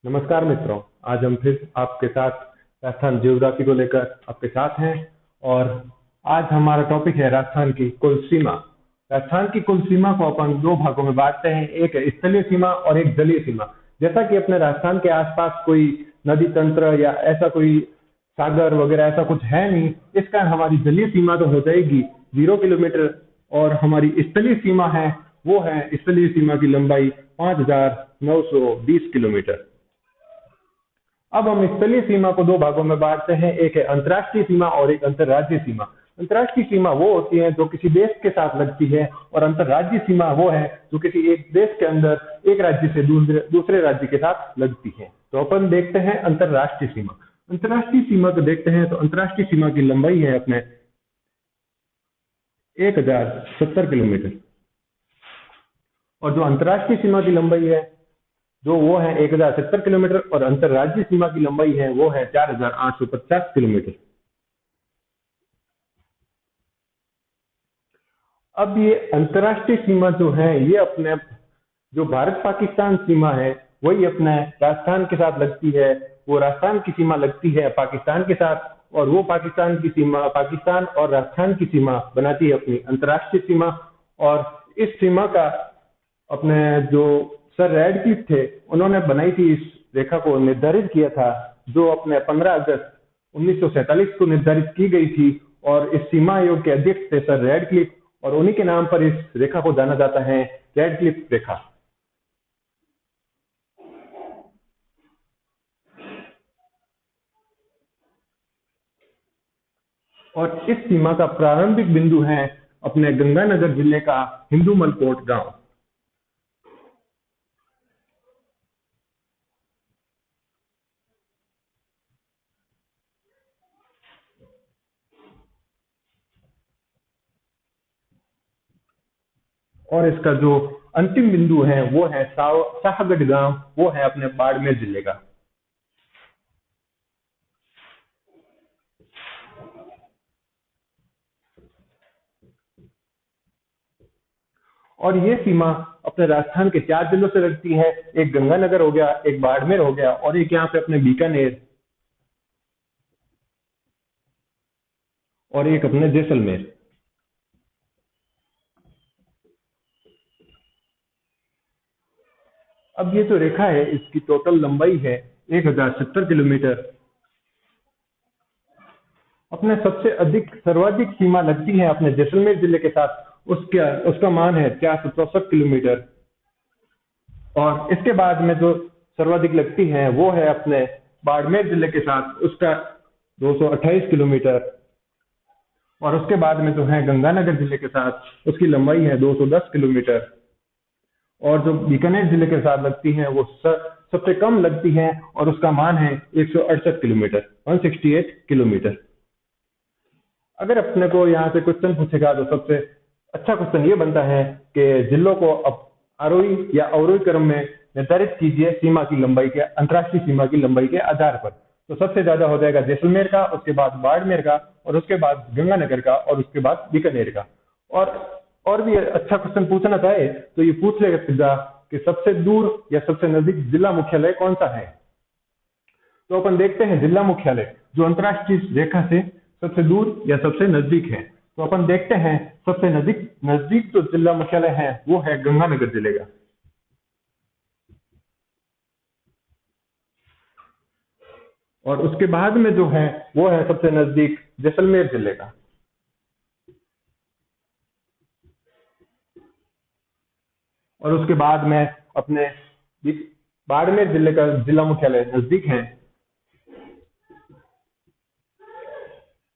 नमस्कार मित्रों। आज हम फिर आपके साथ राजस्थान ज्योग्राफी को लेकर आपके साथ हैं और आज हमारा टॉपिक है राजस्थान की कुल सीमा। राजस्थान की कुल सीमा को अपन दो भागों में बांटते हैं, एक है स्थलीय सीमा और एक जलीय सीमा। जैसा कि अपने राजस्थान के आसपास कोई नदी तंत्र या ऐसा कोई सागर वगैरह ऐसा कुछ है नहीं, इस कारण हमारी जलीय सीमा तो हो जाएगी 0 किलोमीटर और हमारी स्थलीय सीमा है वो है स्थलीय सीमा की लंबाई 5,920 किलोमीटर। अब हम स्थलीय सीमा को दो भागों में बांटते हैं, एक है अंतर्राष्ट्रीय सीमा और एक अंतर्राज्यीय सीमा। अंतर्राष्ट्रीय सीमा वो होती है जो किसी देश के साथ लगती है और अंतर्राज्यीय सीमा वो है जो किसी एक देश के अंदर एक राज्य से दूसरे राज्य के साथ लगती है। तो अपन देखते हैं अंतर्राष्ट्रीय सीमा। अंतर्राष्ट्रीय सीमा को देखते हैं तो अंतर्राष्ट्रीय सीमा की लंबाई है अपने 1,070 किलोमीटर और जो अंतर्राष्ट्रीय सीमा की लंबाई है जो वो है 1,070 किलोमीटर और अंतर्राज्यीय सीमा की लंबाई है वो है 4,850 किलोमीटर। अब ये अंतर्राष्ट्रीय सीमा जो है ये अपने जो भारत पाकिस्तान सीमा है वही अपने राजस्थान के साथ लगती है। वो राजस्थान की सीमा लगती है पाकिस्तान के साथ और वो पाकिस्तान की सीमा पाकिस्तान और राजस्थान की सीमा बनाती है अपनी अंतर्राष्ट्रीय सीमा। और इस सीमा का अपने जो सर रैडक्लिफ थे उन्होंने बनाई थी, इस रेखा को निर्धारित किया था जो अपने 15 अगस्त 1947 को निर्धारित की गई थी और इस सीमा आयोग के अध्यक्ष थे सर रैडक्लिफ और उन्हीं के नाम पर इस रेखा को जाना जाता है रैडक्लिफ रेखा। और इस सीमा का प्रारंभिक बिंदु है अपने गंगानगर जिले का हिंदूमलकोट गांव। और इसका जो अंतिम बिंदु है वो है शाहगढ़ गांव, वो है अपने बाड़मेर जिले का। और ये सीमा अपने राजस्थान के 4 जिलों से लगती है, एक गंगानगर हो गया, एक बाड़मेर हो गया और एक यहाँ पे अपने बीकानेर और एक अपने जैसलमेर। अब ये जो रेखा है इसकी टोटल लंबाई है 1,070 किलोमीटर। अपने सबसे अधिक सर्वाधिक सीमा लगती है अपने जैसलमेर जिले के साथ, उसका मान है 464 किलोमीटर। और इसके बाद में जो सर्वाधिक लगती है वो है अपने बाड़मेर जिले के साथ, उसका 228 किलोमीटर। और उसके बाद में जो है गंगानगर जिले के साथ उसकी लंबाई है 210 किलोमीटर। और जो बीकानेर जिले के साथ लगती है वो सबसे कम लगती है और उसका मान है 168 किलोमीटर, 168 किलोमीटर। अगर अपने को यहाँ से क्वेश्चन पूछेगा तो सबसे अच्छा क्वेश्चन ये बनता है कि जिलों को अब आरोही या अवरोही क्रम में निर्धारित कीजिए सीमा की लंबाई के, अंतर्राष्ट्रीय सीमा की लंबाई के आधार पर। तो सबसे ज्यादा हो जाएगा जैसलमेर का, उसके बाद बाड़मेर का और उसके बाद गंगानगर का और उसके बाद बीकानेर का। और भी अच्छा क्वेश्चन पूछना चाहे तो ये पूछ लेगा कि सबसे दूर या सबसे नजदीक जिला मुख्यालय कौन सा है। तो अपन देखते हैं जिला मुख्यालय जो अंतर्राष्ट्रीय रेखा से सबसे दूर या सबसे नजदीक है। तो अपन देखते हैं सबसे नजदीक जो जिला मुख्यालय है वो है गंगानगर जिले का। और उसके बाद में जो है वो है सबसे नजदीक जैसलमेर जिले का। और उसके बाद में अपने बाड़मेर जिले का जिला मुख्यालय नजदीक है।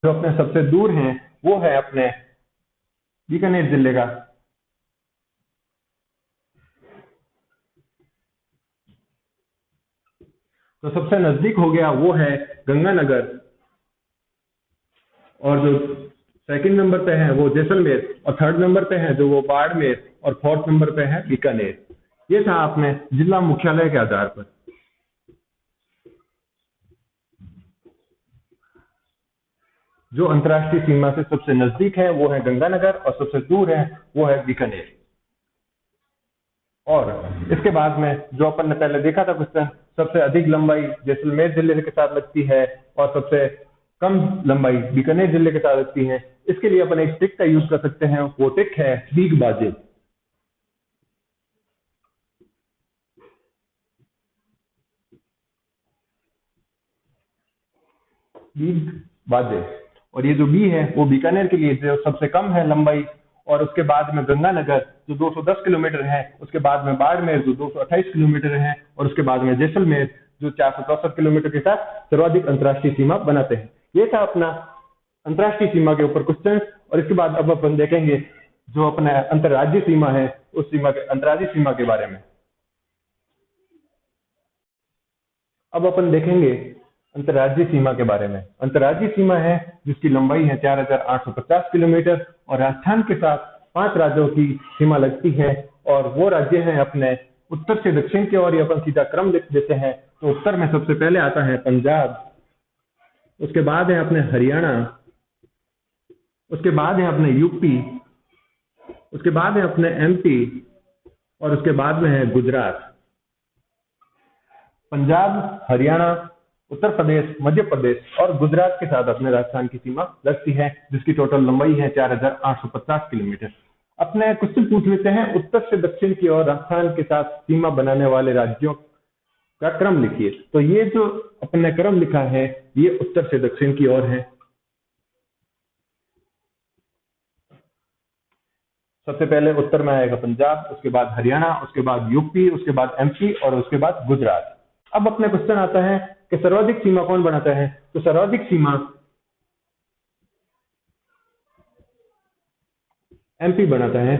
जो अपने सबसे दूर हैं वो है अपने बीकानेर जिले का। तो सबसे नजदीक हो गया वो है गंगानगर और जो सेकंड नंबर पे है वो जैसलमेर और थर्ड नंबर पे है जो वो बाड़मेर और फोर्थ नंबर पे है बीकानेर। ये था अपने जिला मुख्यालय के आधार पर। जो अंतर्राष्ट्रीय सीमा से सबसे नजदीक है वो है गंगानगर और सबसे दूर है वो है बीकानेर। और इसके बाद में जो अपन ने पहले देखा था क्वेश्चन, सबसे अधिक लंबाई जैसलमेर जिले के साथ लगती है और सबसे कम लंबाई बीकानेर जिले के साथ लगती है। इसके लिए अपन एक ट्रिक का यूज कर सकते हैं, वो ट्रिक है बीग बाजे। बीग बाजे, और ये जो बी है वो बीकानेर के लिए जो सबसे कम है लंबाई, और उसके बाद में गंगानगर जो 210 किलोमीटर है, उसके बाद में बाड़मेर जो 228 किलोमीटर है, और उसके बाद में जैसलमेर जो 464 किलोमीटर के साथ सर्वाधिक अंतर्राष्ट्रीय सीमा बनाते हैं। ये था अपना अंतर्राष्ट्रीय सीमा के ऊपर क्वेश्चन। और इसके बाद अब अपन देखेंगे जो अपना अंतर्राज्यीय सीमा है, उस सीमा के अंतर्राज्यीय सीमा के बारे में। अब अपन देखेंगे अंतर्राज्यीय सीमा के बारे में। अंतर्राज्यीय सीमा है जिसकी लंबाई है 4850 किलोमीटर, और राजस्थान के साथ 5 राज्यों की सीमा लगती है, और वो राज्य हैं अपने उत्तर से दक्षिण की ओर। अपन सीधा क्रम लिख देते हैं, तो उत्तर में सबसे पहले आता है पंजाब, उसके बाद है अपने हरियाणा, उसके बाद है अपने यूपी, उसके बाद है अपने एमपी, और उसके बाद में है गुजरात। पंजाब, हरियाणा, उत्तर प्रदेश, मध्य प्रदेश और गुजरात के साथ अपने राजस्थान की सीमा लगती है, जिसकी टोटल लंबाई है 4850 किलोमीटर। अपने क्वेश्चन पूछ लेते हैं, उत्तर से दक्षिण की ओर राजस्थान के साथ सीमा बनाने वाले राज्यों का क्रम लिखिए। तो ये जो अपने क्रम लिखा है, ये उत्तर से दक्षिण की ओर है। सबसे पहले उत्तर में आएगा पंजाब, उसके बाद हरियाणा, उसके बाद यूपी, उसके बाद एमपी और उसके बाद गुजरात। अब अपने क्वेश्चन आता है कि सर्वाधिक सीमा कौन बनाता है। तो सर्वाधिक सीमा एमपी बनाता है,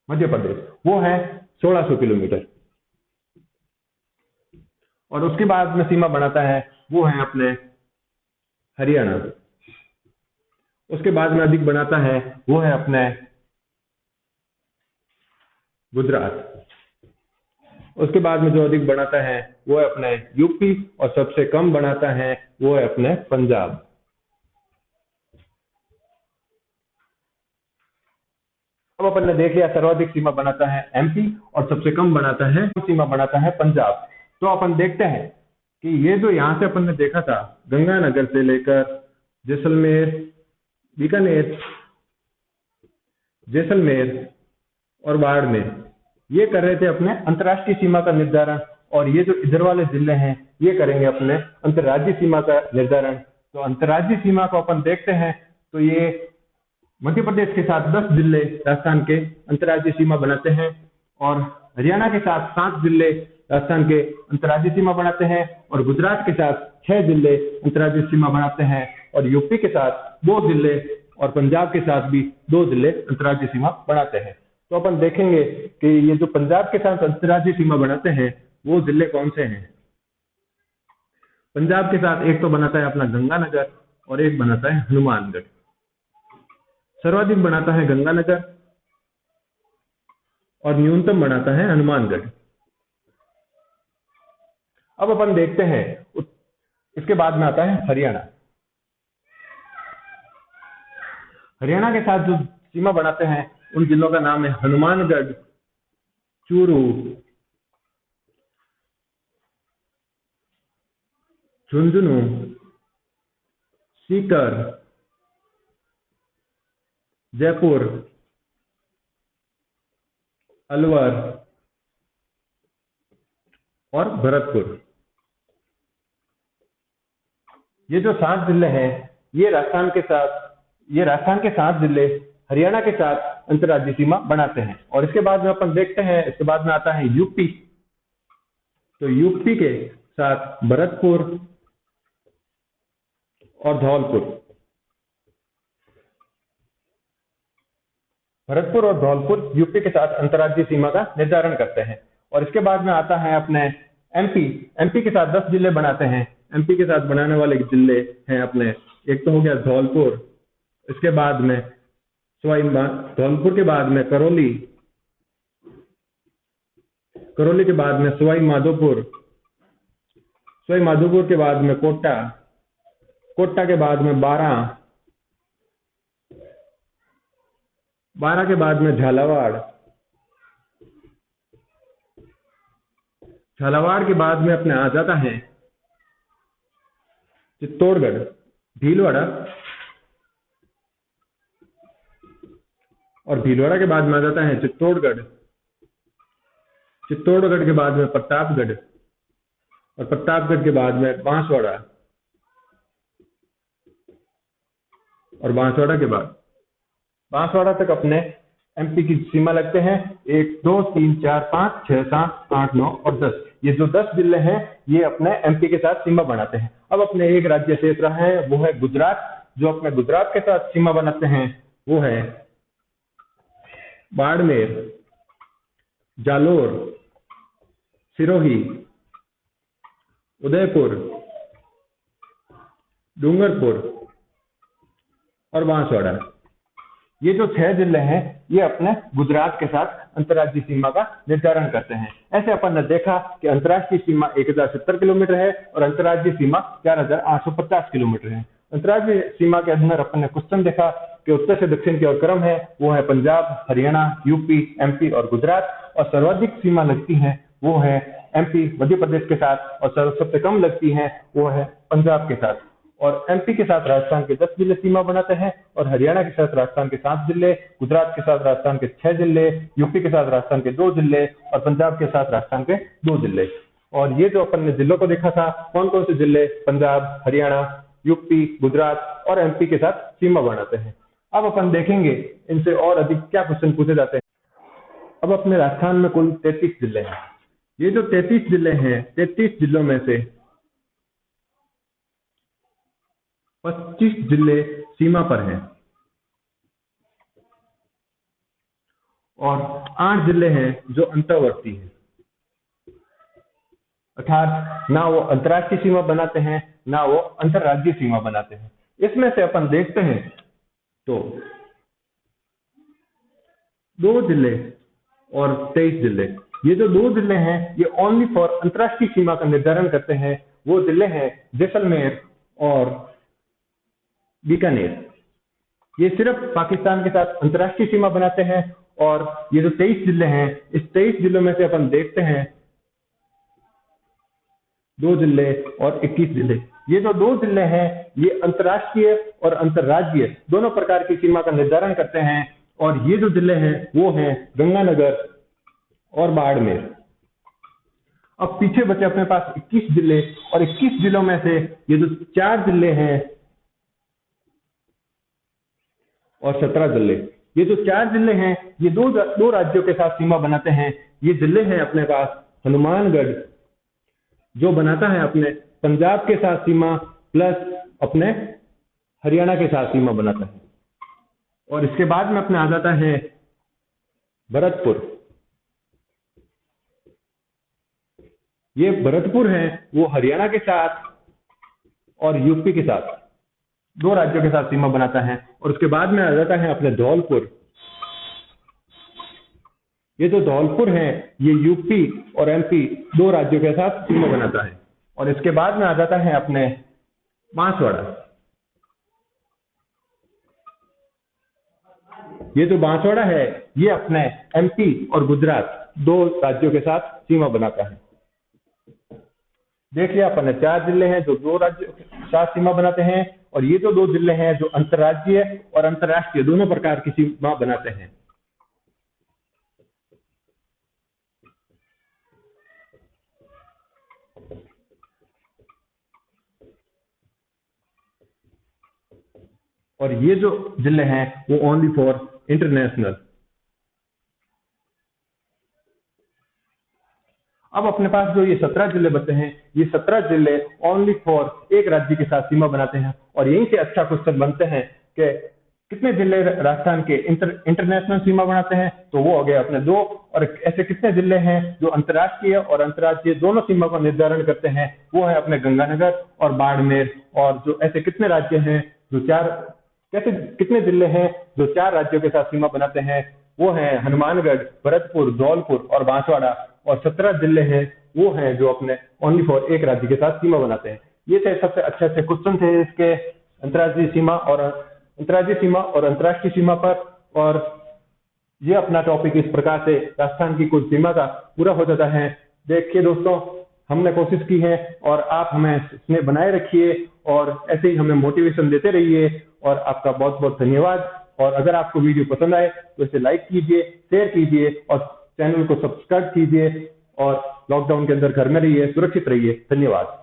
मध्य प्रदेश, वो है 1600 किलोमीटर। और उसके बाद में सीमा बनाता है वो है अपने हरियाणा। उसके बाद में अधिक बनाता है वो है अपने गुजरात। उसके बाद में जो अधिक बनाता है वो है अपने यूपी, और सबसे कम बनाता है वो है अपने पंजाब। अब अपन ने देख लिया सर्वाधिक सीमा बनाता है एमपी और सबसे कम बनाता है सीमा बनाता है पंजाब। तो अपन देखते हैं कि ये जो यहाँ से अपन ने देखा था, गंगानगर से लेकर जैसलमेर, बीकानेर, जैसलमेर और बाड़मेर, ये कर रहे थे अपने अंतर्राष्ट्रीय सीमा का निर्धारण, और ये जो इधर वाले जिले हैं ये करेंगे अपने अंतर्राज्यीय सीमा का निर्धारण। तो अंतर्राज्यीय सीमा को अपन देखते हैं, तो ये मध्य प्रदेश के साथ 10 जिले राजस्थान के अंतर्राज्यीय सीमा बनाते हैं, और हरियाणा के साथ 7 जिले राजस्थान के अंतर्राज्यीय सीमा बनाते हैं, और गुजरात के साथ 6 जिले अंतर्राज्यीय सीमा बनाते हैं, और यूपी के साथ 2 जिले और पंजाब के साथ भी 2 जिले अंतर्राज्यीय सीमा बनाते हैं। तो अपन देखेंगे कि ये जो पंजाब के साथ अंतर्राज्यीय सीमा बनाते हैं वो जिले कौन से हैं। पंजाब के साथ एक तो बनाता है अपना गंगानगर और एक बनाता है हनुमानगढ़। सर्वाधिक बनाता है गंगानगर और न्यूनतम बनाता है हनुमानगढ़। अब अपन देखते हैं इसके बाद में आता है हरियाणा। हरियाणा के साथ जो सीमा बनाते हैं उन जिलों का नाम है हनुमानगढ़, चूरू, झुंझुनू, सीकर, जयपुर, अलवर और भरतपुर। ये जो 7 जिले हैं ये राजस्थान के 7 जिले हरियाणा के साथ अंतर्राज्यीय सीमा बनाते हैं। और इसके बाद में अपन देखते हैं, इसके बाद में आता है यूपी। तो यूपी के साथ भरतपुर और धौलपुर। भरतपुर और धौलपुर यूपी के साथ अंतर्राज्यीय सीमा का निर्धारण करते हैं। और इसके बाद में आता है अपने एमपी। एमपी के साथ 10 जिले बनाते हैं। एमपी के साथ बनाने वाले जिले हैं अपने, एक तो हो गया धौलपुर, इसके बाद में धौलपुर के बाद में करौली, करौली के बाद में सवाई माधोपुर, सवाई माधोपुर के बाद में कोटा, कोटा के बाद में बारां, बारां के बाद में झालावाड़, झालावाड़ के बाद में अपने आ जाता है चित्तौड़गढ़, भीलवाड़ा, और भीलवाड़ा के बाद में आ जाता है चित्तौड़गढ़, चित्तौड़गढ़ के बाद में प्रतापगढ़, और प्रतापगढ़ के बाद में बांसवाड़ा, और बांसवाड़ा के बाद बांसवाड़ा तक अपने एमपी की सीमा लगते हैं। 1 2 3 4 5 6 7 8 9 और 10, ये जो 10 जिले हैं ये अपने एमपी के साथ सीमा बनाते हैं। अब अपने एक राज्य शेष रहा है, वो है गुजरात। जो अपने गुजरात के साथ सीमा बनाते हैं वो है बाड़मेर, जालोर, सिरोही, उदयपुर, डूंगरपुर और बांसवाड़ा। ये जो 6 जिले हैं ये अपने गुजरात के साथ अंतर्राज्यीय सीमा का निर्धारण करते हैं। ऐसे अपन ने देखा कि अंतर्राष्ट्रीय सीमा 1070 किलोमीटर है और अंतर्राज्यीय सीमा 4850 किलोमीटर है। अंतर्राज्यीय सीमा के अंदर अपन ने क्वेश्चन देखा कि उत्तर से दक्षिण की ओर क्रम है, वो है पंजाब, हरियाणा, यूपी, एमपी और गुजरात, और सर्वाधिक सीमा लगती है वो है एमपी मध्य प्रदेश के साथ, और सबसे कम लगती है वो है पंजाब के साथ। और एमपी के साथ राजस्थान के 10 जिले सीमा बनाते हैं, और हरियाणा के साथ राजस्थान के 7 जिले, गुजरात के साथ राजस्थान के 6 जिले, यूपी के साथ राजस्थान के 2 जिले और पंजाब के साथ राजस्थान के 2 जिले। और ये जो अपन ने जिलों को देखा था, कौन कौन से जिले पंजाब, हरियाणा, यूपी, गुजरात और एमपी के साथ सीमा बनाते हैं। अब अपन देखेंगे इनसे और अधिक क्या क्वेश्चन पूछे जाते हैं। अब अपने राजस्थान में कुल 33 जिले हैं। ये जो 33 जिले हैं, 33 जिलों में से 25 जिले सीमा पर हैं और 8 जिले हैं जो अंतर्वर्ती हैं, अर्थात ना वो अंतर्राष्ट्रीय सीमा बनाते हैं ना वो अंतर्राज्यीय सीमा बनाते हैं। इसमें से अपन देखते हैं तो 2 जिले और 23 जिले, ये जो 2 जिले हैं ये ओनली फॉर अंतर्राष्ट्रीय सीमा का निर्धारण करते हैं। वो जिले हैं जैसलमेर और बीकानेर। ये सिर्फ पाकिस्तान के साथ अंतर्राष्ट्रीय सीमा बनाते हैं। और ये जो 23 जिले हैं, इस 23 जिलों में से अपन देखते हैं 2 जिले और 21 जिले। ये जो 2 जिले हैं ये अंतर्राष्ट्रीय और अंतर्राज्यीय दोनों प्रकार की सीमा का निर्धारण करते हैं। और ये जो जिले हैं वो हैं गंगानगर और बाड़मेर। अब पीछे बचे अपने पास 21 जिले, और 21 जिलों में से ये जो 4 जिले हैं और 17 जिले, ये जो 4 जिले हैं ये दो राज्यों के साथ सीमा बनाते हैं। ये जिले हैं अपने पास हनुमानगढ़, जो बनाता है अपने पंजाब के साथ सीमा प्लस अपने हरियाणा के साथ सीमा बनाता है। और इसके बाद में अपने आ जाता है भरतपुर। ये भरतपुर है वो हरियाणा के साथ और यूपी के साथ 2 राज्यों के साथ सीमा बनाता है। और उसके बाद में आ जाता है अपने धौलपुर। ये जो धौलपुर है ये यूपी और एमपी 2 राज्यों के साथ सीमा बनाता है। और इसके बाद में आ जाता है अपने बांसवाड़ा। ये जो बांसवाड़ा है ये अपने एमपी और गुजरात 2 राज्यों के साथ सीमा बनाता है। देख लिया अपन ने 4 जिले हैं जो 2 राज्यों के साथ सीमा बनाते हैं, और ये जो 2 जिले हैं जो अंतर्राज्यीय और अंतर्राष्ट्रीय दोनों प्रकार की सीमा बनाते हैं। और ये जो जिले हैं वो ओनली फॉर इंटरनेशनल। अब अपने पास जो ये 17 जिले बचे हैं, ये 17 जिले ओनली फॉर एक राज्य के साथ सीमा बनाते हैं। और यहीं से अच्छा क्वेश्चन बनते हैं कि कितने जिले राजस्थान के इंटरनेशनल सीमा बनाते हैं, तो वो हो गए अपने 2। और ऐसे कितने जिले हैं जो अंतर्राष्ट्रीय और अंतर्राज्यीय दोनों सीमा का निर्धारण करते हैं, वो है अपने गंगानगर और बाड़मेर। और जो ऐसे कितने राज्य हैं जो कितने जिले हैं जो 4 राज्यों के साथ सीमा बनाते हैं, वो है हनुमानगढ़, भरतपुर, धौलपुर और बांसवाड़ा। और 17 जिले हैं वो हैं जो अपने ओनली फॉर एक राज्य के साथ सीमा बनाते हैं। ये थे सबसे अच्छे क्वेश्चन थे इसके अंतर्राज्यीय सीमा और अंतर्राष्ट्रीय सीमा पर। और ये अपना टॉपिक इस प्रकार से राजस्थान की कुल सीमा का पूरा हो जाता है। देखिए दोस्तों, हमने कोशिश की है और आप हमें इसमें बनाए रखिए और ऐसे ही हमें मोटिवेशन देते रहिए और आपका बहुत बहुत धन्यवाद। और अगर आपको वीडियो पसंद आए तो इसे लाइक कीजिए, शेयर कीजिए और चैनल को सब्सक्राइब कीजिए और लॉकडाउन के अंदर घर में रहिए, सुरक्षित रहिए। धन्यवाद।